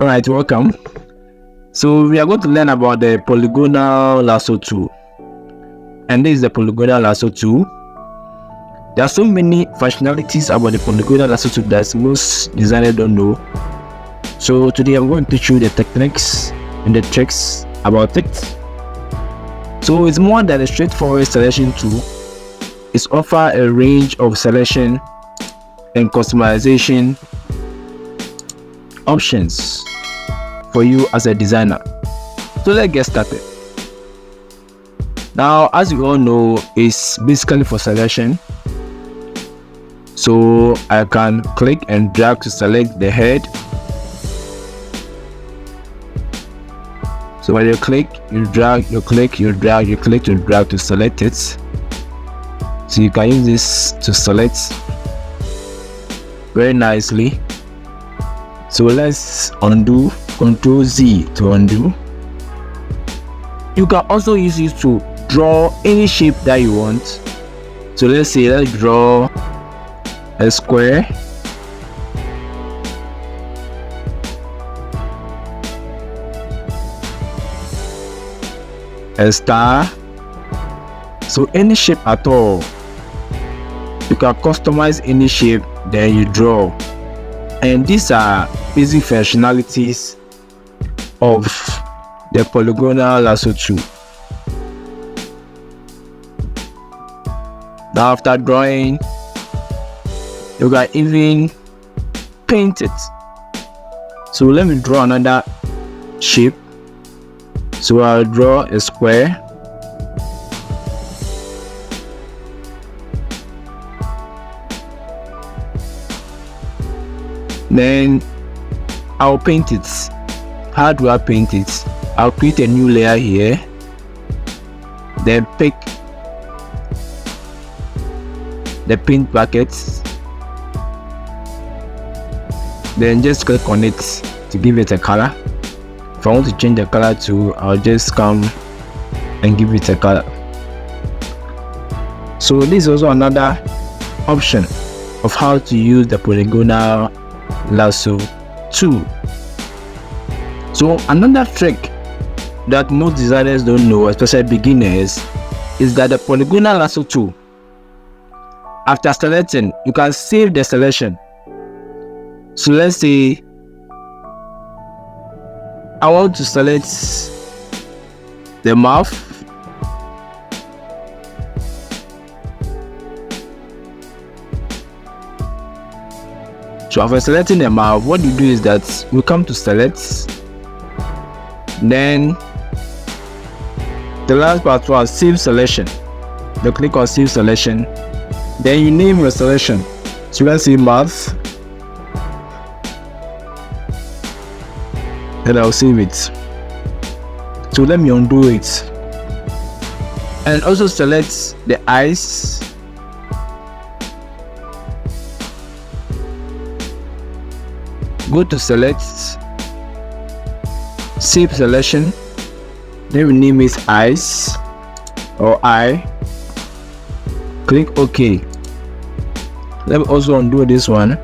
Alright, welcome. So we are going to learn about the Polygonal Lasso Tool. And this is the Polygonal Lasso Tool. There are so many functionalities about the Polygonal Lasso Tool that most designers don't know. So today I'm going to teach you the techniques and the tricks about it. So it's more than a straightforward selection tool. It offers a range of selection and customization options for you as a designer. So let's get started. Now, as you all know, it's basically for selection. So I can click and drag to select the head. So when you click, you drag, you click, you drag, you click, you drag to select it. So you can use this to select very nicely. So let's undo, Ctrl Z to undo. You can also use it to draw any shape that you want. So let's draw a square. A star. So any shape at all. You can customize any shape, then you draw. And these are basic functionalities of the Polygonal Lasso Tool. Now after drawing, you can even paint it. So let me draw another shape. So I'll draw a square. Then I'll paint it. How do I paint it? I'll create a new layer here. Then pick the paint bucket. Then just click on it to give it a color. If I want to change the color to, I'll just come and give it a color. So this is also another option of how to use the Polygonal Lasso Tool. So another trick that most designers don't know, especially beginners, is that the Polygonal Lasso Tool, after selecting, you can save the selection. So let's say I want to select the mouth. So after selecting the mouth, what you do is that you come to select. Then the last part was save selection. You click on save selection. Then you name your selection. So let's say mouth. Then I'll save it. So let me undo it. And also select the eyes. Go to select, save selection. Then we name it eyes or eye. Click OK. Let me also undo this one.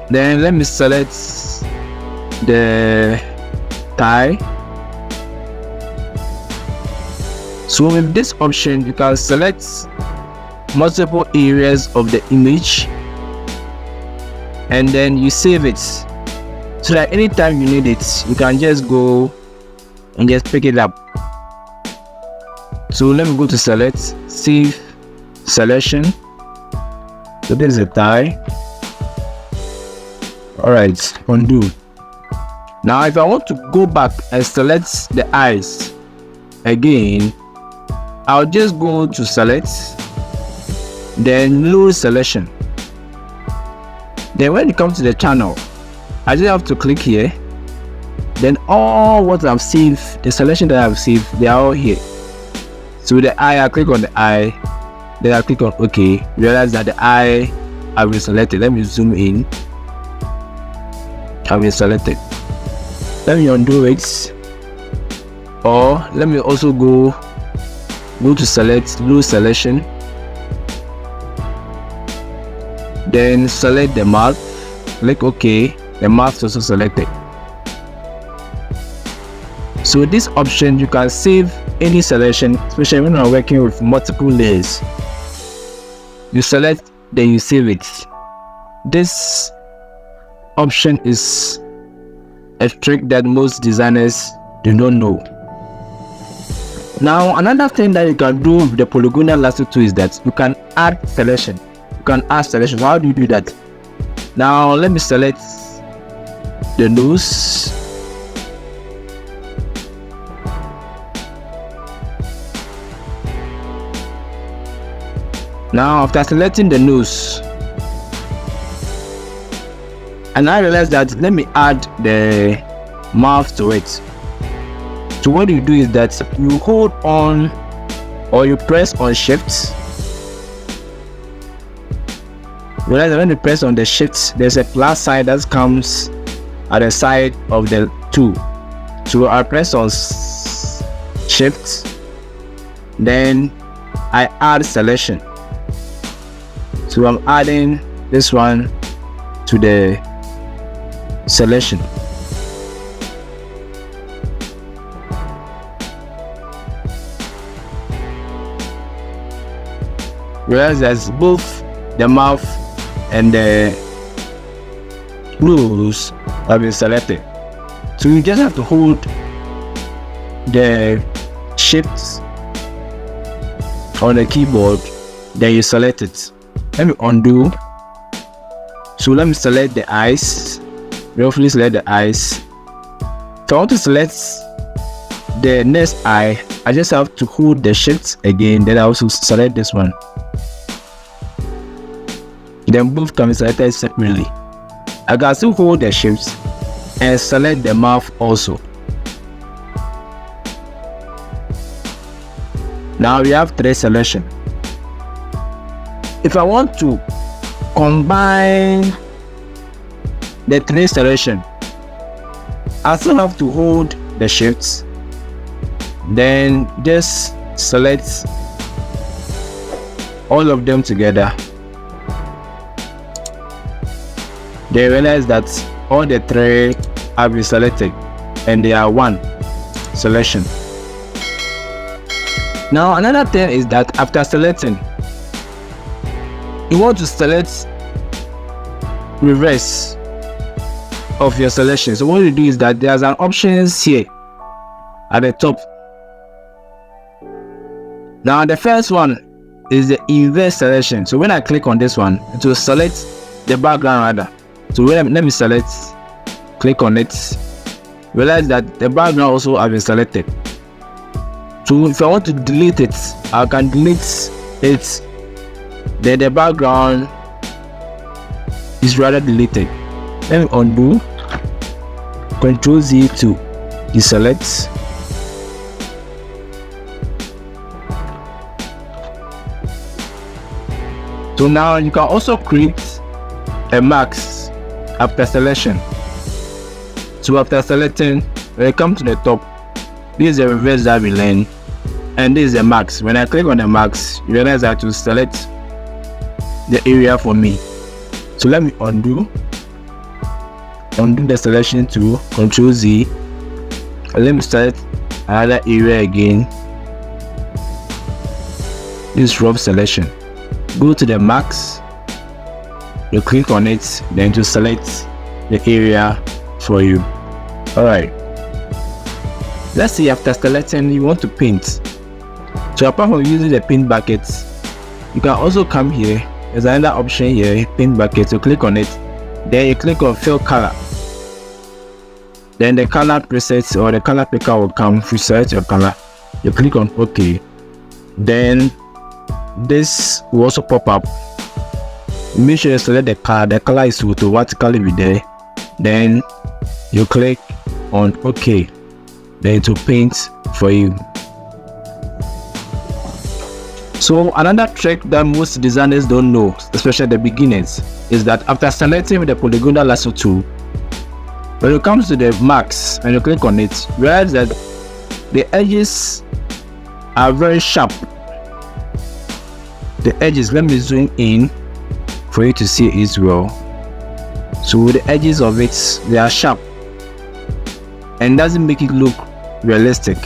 Then let me select the thigh. So with this option, you can select multiple areas of the image and then you save it, so that anytime you need it, you can just go and just pick it up. So let me go to select, save selection. So this is a thigh. Alright, undo. Now if I want to go back and select the eyes again, I'll just go to select, then lose selection. Then when it comes to the channel, I just have to click here. Then all what I've saved, the selection that I've saved, they are all here. So the eye, I click on the eye, then I click on OK. Realize that the eye have been selected. Let me zoom in. Have been selected. Let me undo it. Or let me also go to select, lose selection. then select the mouth, click OK. The mouth is also selected. So this option, you can save any selection, especially when you're working with multiple layers. You select, then you save it. This option is a trick that most designers do not know. Now, another thing that you can do with the Polygonal Lasso Tool is that you can add selection. You can add selection. How do you do that? Now, let me select the nose. Now, after selecting the nose, and I realized that let me add the mouth to it. So what you do is that you hold on or you press on shift. Realize that when you press on the shift, there's a plus sign that comes at the side of the tool. So I press on shift, then I add selection. So I'm adding this one to the selection. Whereas there's both the mouth and the nose have been selected. So you just have to hold the shift on the keyboard, then you select it. Let me undo. So let me select the eyes. Roughly select the eyes. If I want to select the next eye, I just have to hold the shift again, then I also select this one. Then both can be selected separately. I can still hold the shift and select the mouth also. Now we have 3 selections. If I want to combine the 3 selections, I still have to hold the shift, then just select all of them together. They realize that all the 3 have been selected and they are one selection. Now another thing is that after selecting, you want to select reverse of your selection. So what you do is that there's an options here at the top. Now the first one is the inverse selection. So when I click on this one, it will select the background rather. So let me select, click on it, realize that the background also has been selected. So if I want to delete it, I can delete it. Then the background is rather deleted. Let me undo. Ctrl Z to deselect. So now you can also create a max after selection. So after selecting, when it comes to the top, this is the reverse that we learn, and this is the max. When I click on the max, you realize I have to select the area for me. So let me undo the selection to Ctrl Z. Let me select another area again. This rough selection. Go to the max, you click on it, then to select the area for you. Alright, let's see, after selecting, you want to paint. So apart from using the paint buckets, you can also come here. There's another option here, paint bucket. So click on it, then you click on fill color. Then the color presets or the color picker will come. If you select your color, you click on OK. Then this will also pop up. Make sure you select the color. The color is automatically be there. Then you click on OK. Then to paint for you. So another trick that most designers don't know, especially the beginners, is that after selecting the Polygonal Lasso Tool, when it comes to the max and you click on it, realize that the edges are very sharp. The edges, let me zoom in for you to see it well. So the edges of it, they are sharp and doesn't make it look realistic.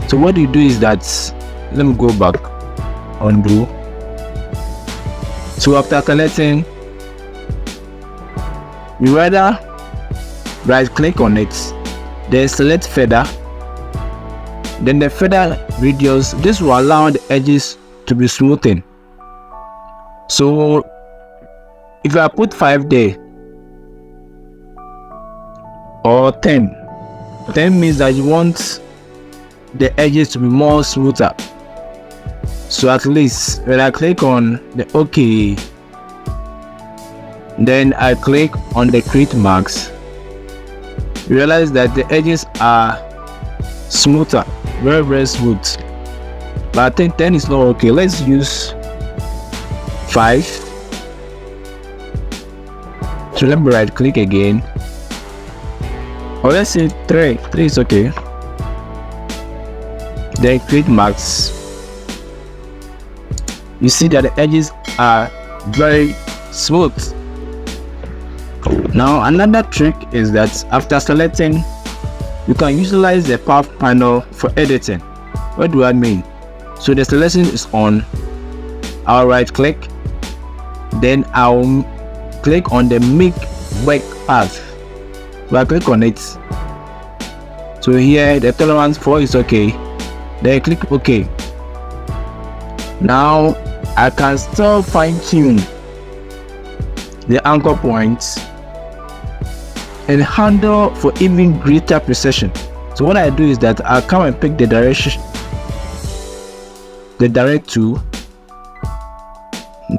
So what you do is that, let me go back, undo. So after selecting, you rather right click on it, then select feather, then the feather radius. This will allow the edges to be smoothened. So if I put 5 there or 10 means that you want the edges to be more smoother. So at least when I click on the OK, then I click on the create marks, you realize that the edges are smoother, very smooth. But I think 10 is not okay. Let's use 5. So let me right click again, or let's say 3 is okay. Then create marks. You see that the edges are very smooth. Now another trick is that after selecting, you can utilize the path panel for editing. What do I mean? So the selection is on, I'll right click, then I'll click on the make work path. So I click on it. So here the tolerance 4 is okay. Then I click OK. Now I can still fine tune the anchor points and handle for even greater precision. So what I do is that I'll come and pick the direction, the direct tool,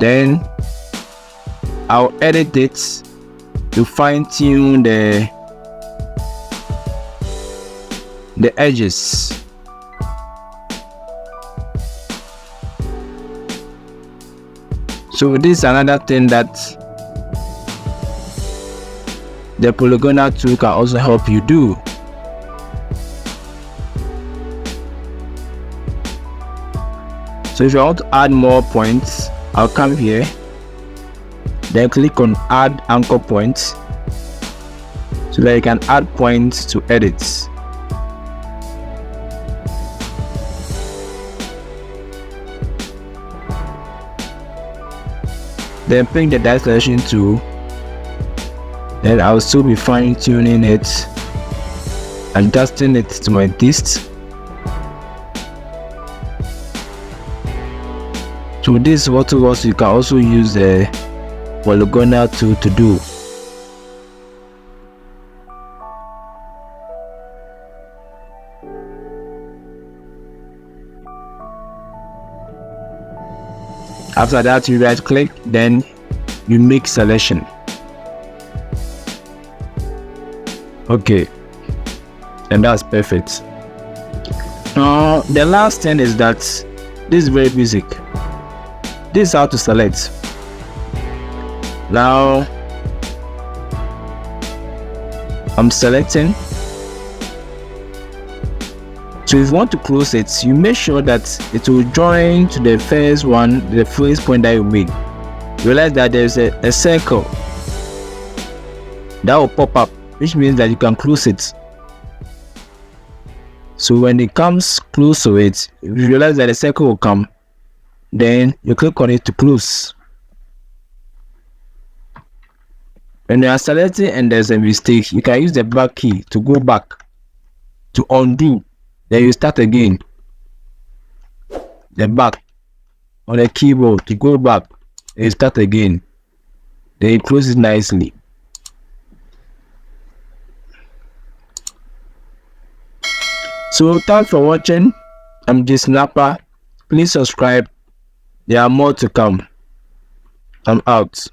then I'll edit it to fine tune the edges. So this is another thing that the polygonal tool can also help you do. So if you want to add more points, I'll come here, then click on add anchor points, so that you can add points to edit. Then pick the direct selection tool, then I'll still be fine tuning it, adjusting it to my taste. So this is what else you can also use the polygonal tool to do. After that, you right click, then you make selection. Okay, and that's perfect. Now the last thing is that this is very basic. This is how to select. Now I'm selecting. So if you want to close it, you make sure that it will join to the first one, the first point that you made. Realize that there's a circle that will pop up, which means that you can close it. So when it comes close to it, if you realize that the circle will come, then you click on it to close. When you are selecting and there's a mistake, you can use the back key to go back to undo. Then you start again. The back on the keyboard to go back, and you start again. Then you close it nicely. So thanks for watching. I'm the Snapper. Please subscribe. There are more to come. I'm out.